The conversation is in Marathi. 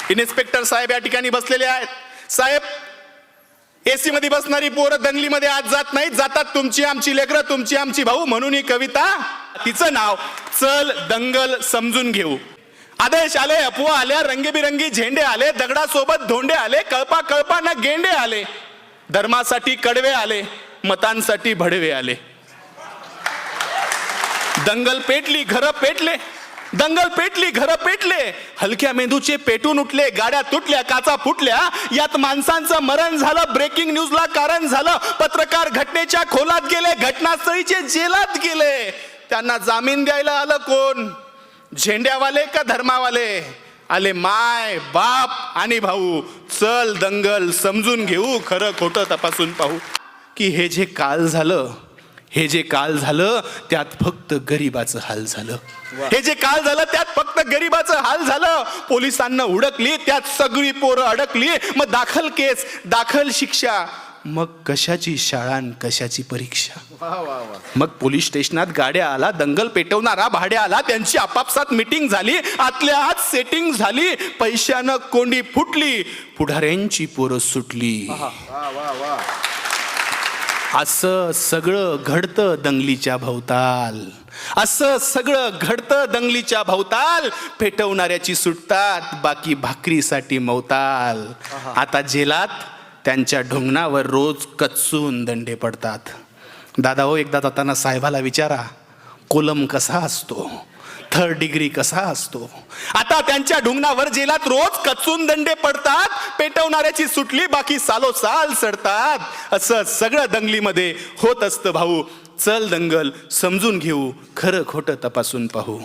इन्स्पेक्टर साहेब या ठिकाणी बसलेले आहेत. साहेब, एसी मध्ये बसणारी पोरं दंगलीमध्ये आज जात नाहीत, जातात तुमची आमची लेकरं, तुमची आमची भाऊ. म्हणून ही कविता, तिचं नाव चल दंगल समजून घेऊ. आदेश आले, अफवा आल्या, रंगीबिरंगी झेंडे आले, दगडासोबत धोंडे आले, कळपा कळपा न गेंडे आले, धर्मासाठी कडवे आले, मतांसाठी भडवे आले. दंगल पेटली, घरं पेटले, दंगल पेटली, घरं पेटले, हलक्या मेंदूचे पेटून उठले, गाड्या तुटल्या, काचा फुटल्या, यात माणसांचं मरण झालं, ब्रेकिंग न्यूजला कारण झालं, पत्रकार घटनेच्या खोलात गेले, घटनास्थळीचे जेलात गेले. त्यांना जामीन द्यायला आलं कोण? झेंड्यावाले का धर्मावाले? आले माय बाप आणि भाऊ. चल दंगल समजून घेऊ, खरं खोटं तपासून पाहू. की हे जे काल झालं, हे जे काल झालं त्यात फक्त गरिबाचं हाल झालं. हे जे काल झालं त्यात फक्त गरिबाचं हाल झालं. पोलिसांना उडकली, त्यात सगळी पोरं अडकली. मग दाखल केस, दाखल शिक्षा, मग कशाची शाळा न कशाची परीक्षा. मग पोलीस स्टेशनात गाड्या आला, दंगल पेटवणारा भाड्या आला, त्यांची आपापसात मीटिंग झाली, आतल्या आत सेटिंग झाली, पैशानं कोंडी फुटली, पुढाऱ्यांची पोरं सुटली. असं सगळं घडतं दंगलीच्या भोवताल, असं सगळं घडतं दंगलीच्या भोवताल. पेटवणाऱ्याची सुटतात, बाकी भाकरीसाठी मवताल. आता जेलात त्यांच्या ढुंगणावर रोज कच्चून दंडे पडतात. दादा हो, एकदा जाताना साहेबाला विचारा, कोलम कसा असतो, 3rd डिग्री कसा असतो. आता त्यांच्या ढुंगणावर जेलात रोज कचून दंडे पडतात. पेटवणाऱ्याची सुटली, बाकी सालोसाल सडतात. असं सगळं दंगलीमध्ये होत असतं भाऊ. चल दंगल समजून घेऊ, खरं खोटं तपासून पाहू.